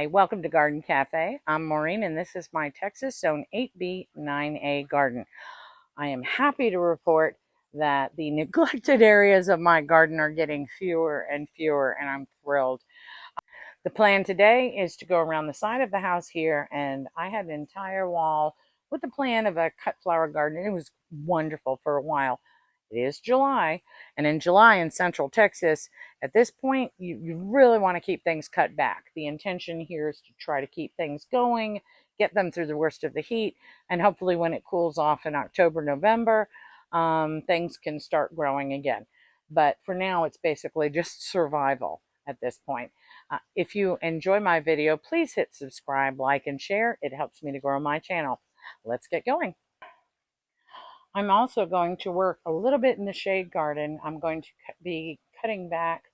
Hi, welcome to Garden Cafe. I'm Maureen and this is my Texas Zone 8B 9A garden. I am happy to report that the neglected areas of my garden are getting fewer and fewer, and I'm thrilled. The plan today is to go around the side of the house here, and I had an entire wall with the plan of a cut flower garden. It was wonderful for a while. It is July, and in July in Central Texas, at this point, you really want to keep things cut back. The intention here is to try to keep things going, get them through the worst of the heat, and hopefully when it cools off in October, November, things can start growing again. But for now, it's basically just survival at this point. If you enjoy my video, please hit subscribe, like, and share. It helps me to grow my channel. Let's get going. I'm also going to work a little bit in the shade garden. I'm going to be cutting back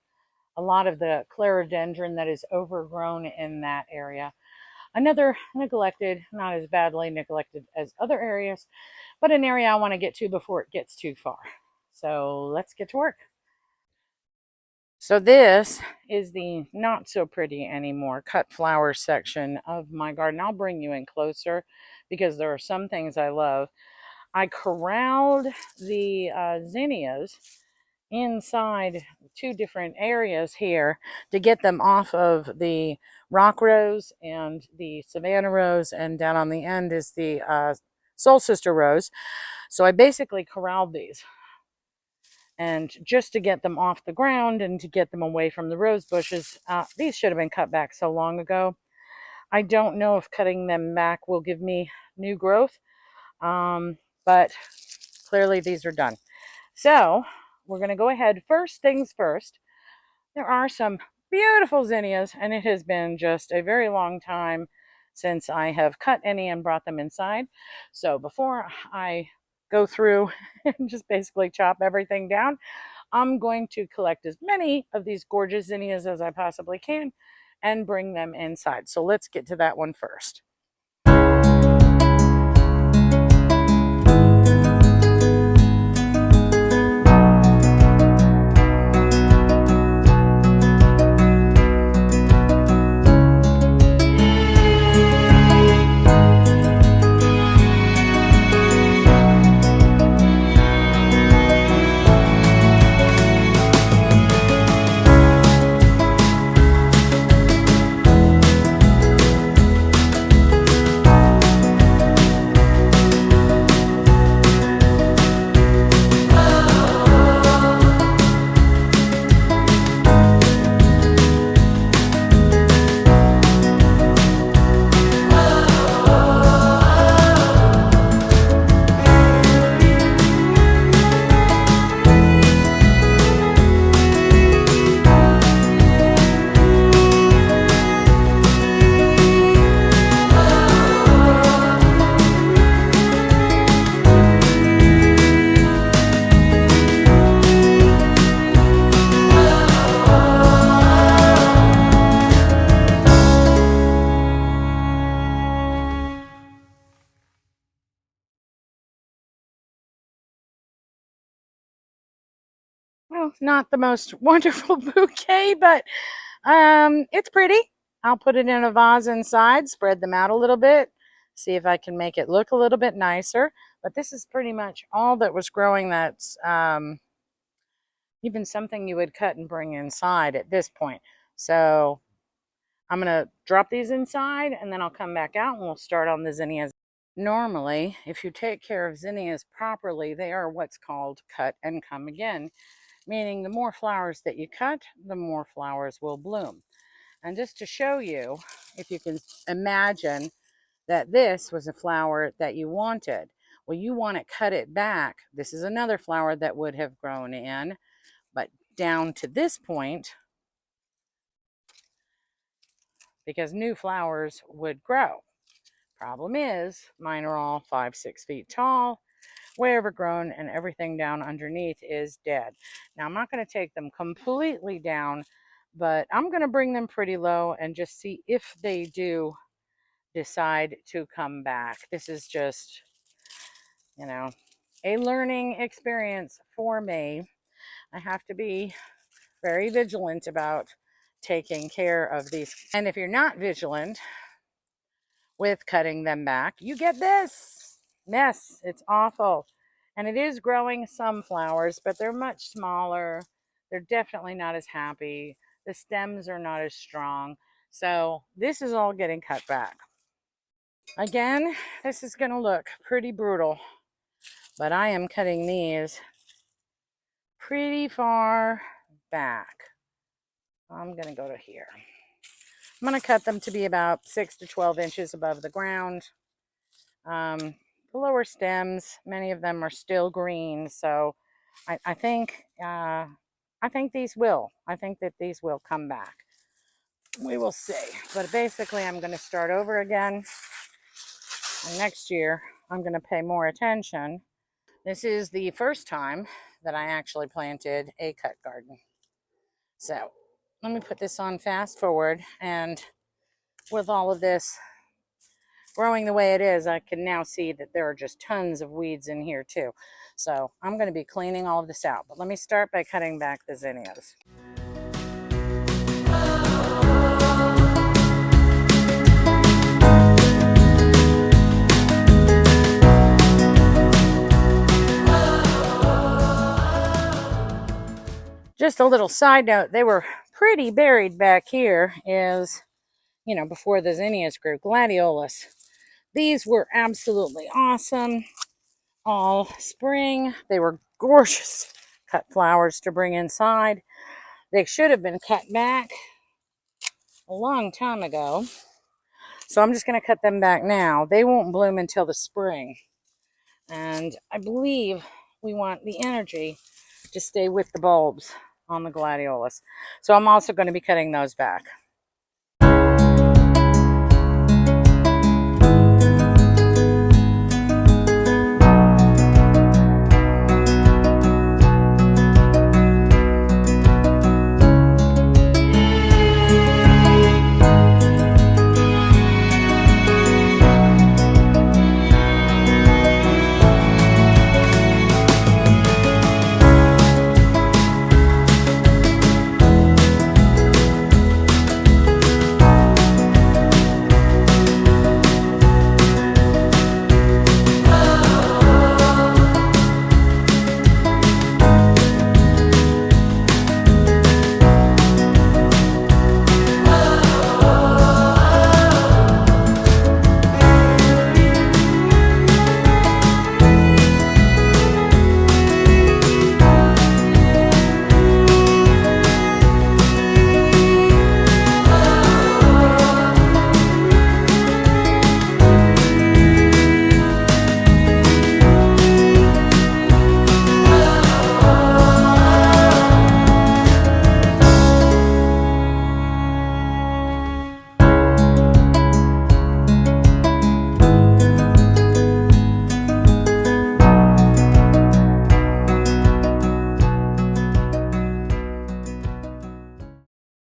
a lot of the Clerodendrum that is overgrown in that area. Another neglected, not as badly neglected as other areas, but an area I want to get to before it gets too far. So let's get to work. So this is the not so pretty anymore cut flower section of my garden. I'll bring you in closer because there are some things I love. I corralled the zinnias inside two different areas here to get them off of the rock rose and the Savannah rose, and down on the end is the Soul Sister rose. So I basically corralled these, and just to get them off the ground and to get them away from the rose bushes. These should have been cut back so long ago. I don't know if cutting them back will give me new growth, but clearly these are done. So we're going to go ahead. First things first, there are some beautiful zinnias, and it has been just a very long time since I have cut any and brought them inside. So before I go through and just basically chop everything down, I'm going to collect as many of these gorgeous zinnias as I possibly can and bring them inside. So let's get to that one first. Well, not the most wonderful bouquet, but it's pretty. I'll put it in a vase inside, spread them out a little bit, see if I can make it look a little bit nicer. But this is pretty much all that was growing that's even something you would cut and bring inside at this point. So I'm going to drop these inside, and then I'll come back out and we'll start on the zinnias. Normally, if you take care of zinnias properly, they are what's called cut and come again, meaning the more flowers that you cut, the more flowers will bloom. And just to show you, if you can imagine that this was a flower that you wanted, well, you want to cut it back. This is another flower that would have grown in, but down to this point, because new flowers would grow. Problem is, mine are all 5-6 feet tall, way overgrown, and everything down underneath is dead. Now, I'm not going to take them completely down, but I'm going to bring them pretty low and just see if they do decide to come back. This is just, a learning experience for me. I have to be very vigilant about taking care of these. And if you're not vigilant with cutting them back, you get this mess. It's awful. And it is growing some flowers, but they're much smaller. They're definitely not as happy. The stems are not as strong. So this is all getting cut back. Again, this is going to look pretty brutal, but I am cutting these pretty far back. I'm going to go to here. I'm going to cut them to be about 6 to 12 inches above the ground. The lower stems, many of them are still green, so I think these will. I think that these will come back. We will see. But basically, I'm going to start over again. And next year, I'm going to pay more attention. This is the first time that I actually planted a cut garden. So let me put this on fast forward, and with all of this growing the way it is, I can now see that there are just tons of weeds in here too. So I'm going to be cleaning all of this out. But let me start by cutting back the zinnias. Just a little side note, they were pretty buried back here before the zinnias grew. Gladiolus. These were absolutely awesome all spring. They were gorgeous cut flowers to bring inside. They should have been cut back a long time ago. So I'm just going to cut them back now. They won't bloom until the spring. And I believe we want the energy to stay with the bulbs on the gladiolus. So I'm also going to be cutting those back.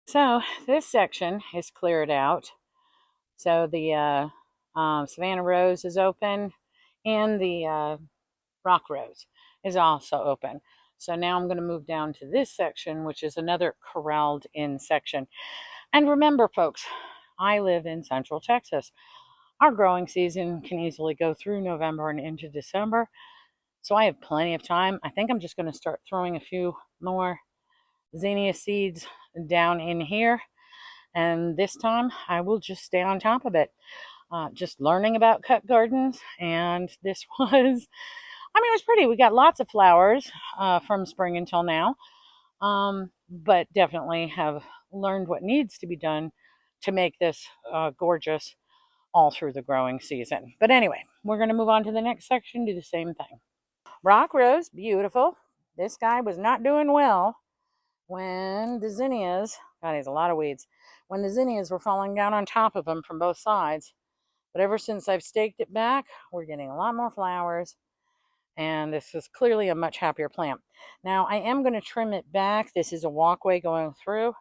So this section is cleared out. So the Savannah Rose is open, and the Rock Rose is also open. So now I'm going to move down to this section, which is another corralled in section. And remember, folks, I live in Central Texas. Our growing season can easily go through November and into December. So I have plenty of time. I think I'm just going to start throwing a few more zinnia seeds down in here. And this time I will just stay on top of it. Just learning about cut gardens. And this was, it was pretty. We got lots of flowers from spring until now. But definitely have learned what needs to be done to make this gorgeous all through the growing season. But anyway, we're going to move on to the next section, do the same thing. Rock Rose, beautiful. This guy was not doing well when the zinnias, God, he has a lot of weeds, when the zinnias were falling down on top of him from both sides. But ever since I've staked it back, we're getting a lot more flowers. And this is clearly a much happier plant. Now, I am going to trim it back. This is a walkway going through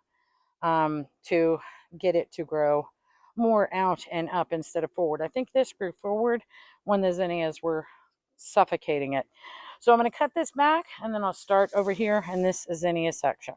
to get it to grow more out and up instead of forward. I think this grew forward when the zinnias were suffocating it. So I'm going to cut this back, and then I'll start over here in this zinnia section.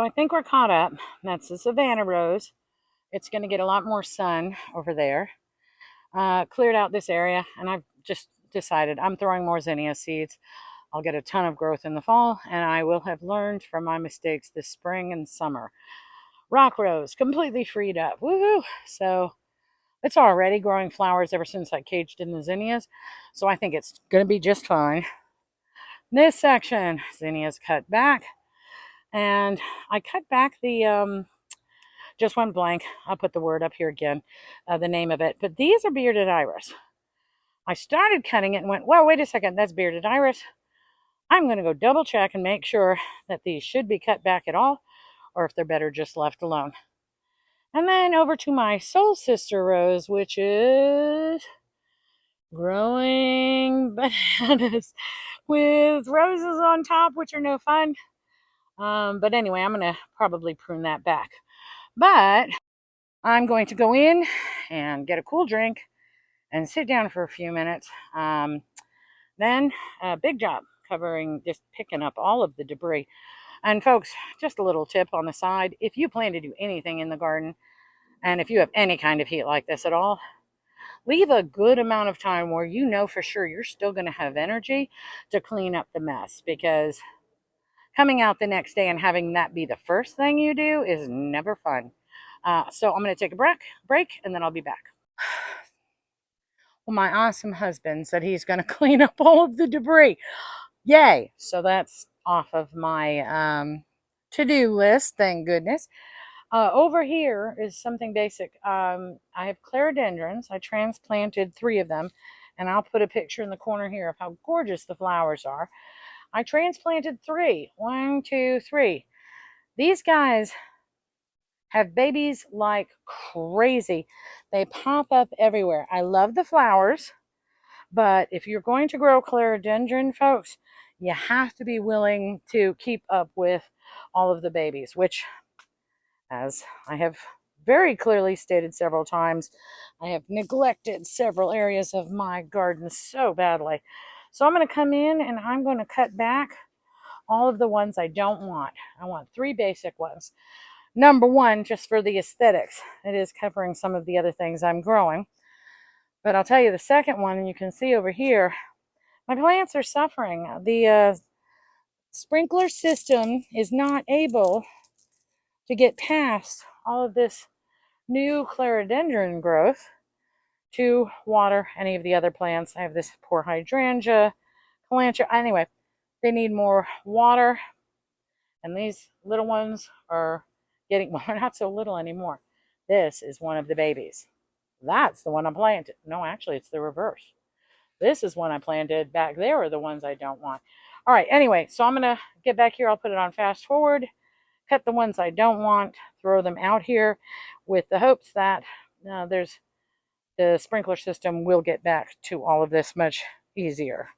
I think we're caught up. That's the Savannah Rose. It's going to get a lot more sun over there. Cleared out this area, and I've just decided I'm throwing more zinnia seeds. I'll get a ton of growth in the fall, and I will have learned from my mistakes this spring and summer. Rock rose, completely freed up. Woohoo! So it's already growing flowers ever since I caged in the zinnias. So I think it's going to be just fine. This section, zinnias cut back. And I cut back the, just went blank. I'll put the word up here again, the name of it. But these are bearded iris. I started cutting it and went, well, wait a second, that's bearded iris. I'm going to go double check and make sure that these should be cut back at all, or if they're better just left alone. And then over to my soul sister rose, which is growing bananas with roses on top, which are no fun. But anyway, I'm going to probably prune that back. But I'm going to go in and get a cool drink and sit down for a few minutes. Then a big job covering, just picking up all of the debris. And folks, just a little tip on the side. If you plan to do anything in the garden, and if you have any kind of heat like this at all, leave a good amount of time where you know for sure you're still going to have energy to clean up the mess, because coming out the next day and having that be the first thing you do is never fun. So I'm going to take a break, and then I'll be back. Well, my awesome husband said he's going to clean up all of the debris. Yay! So that's off of my to-do list, thank goodness. Over here is something basic. I have Clerodendrons. I transplanted 3 of them, and I'll put a picture in the corner here of how gorgeous the flowers are. I transplanted 3. 1, 2, 3. These guys have babies like crazy. They pop up everywhere. I love the flowers, but if you're going to grow Clerodendron, folks, you have to be willing to keep up with all of the babies, which, as I have very clearly stated several times, I have neglected several areas of my garden so badly. So I'm going to come in and I'm going to cut back all of the ones I don't want. I want 3 basic ones. Number 1, just for the aesthetics. It is covering some of the other things I'm growing. But I'll tell you the second one, and you can see over here, my plants are suffering. The sprinkler system is not able to get past all of this new Clerodendron growth to water any of the other plants. I have this poor hydrangea, calendula. Anyway, they need more water, and these little ones are getting, well, they're not so little anymore. This is one of the babies. That's the one I planted. No, actually, it's the reverse. This is one I planted. Back there are the ones I don't want. All right, anyway, so I'm going to get back here. I'll put it on fast forward, cut the ones I don't want, throw them out here with the hopes that the sprinkler system will get back to all of this much easier.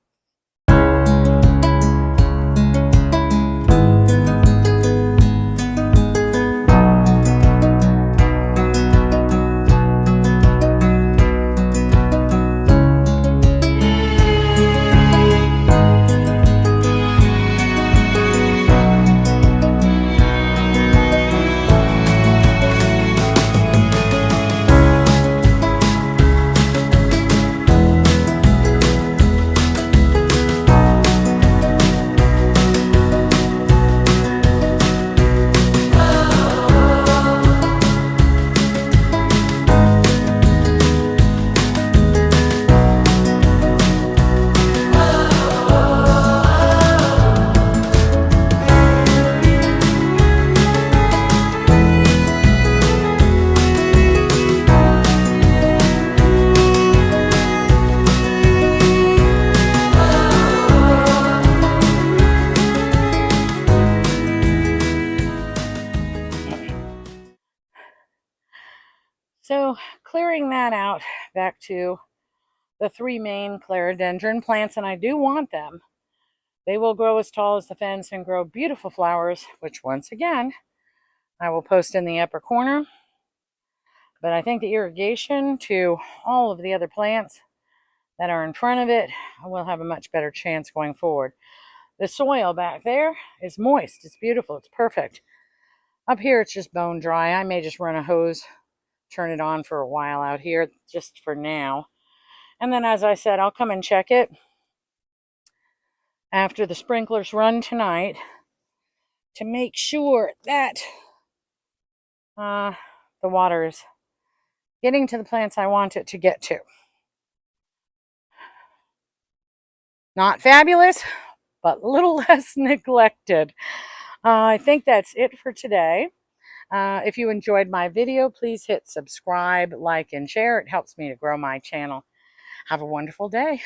So clearing that out, back to the 3 main Clerodendron plants, and I do want them. They will grow as tall as the fence and grow beautiful flowers, which once again, I will post in the upper corner. But I think the irrigation to all of the other plants that are in front of it will have a much better chance going forward. The soil back there is moist. It's beautiful. It's perfect. Up here, it's just bone dry. I may just run a hose, turn it on for a while out here, just for now. And then, as I said, I'll come and check it after the sprinklers run tonight to make sure that the water is getting to the plants I want it to get to. Not fabulous, but a little less neglected. I think that's it for today. If you enjoyed my video, please hit subscribe, like, and share. It helps me to grow my channel. Have a wonderful day.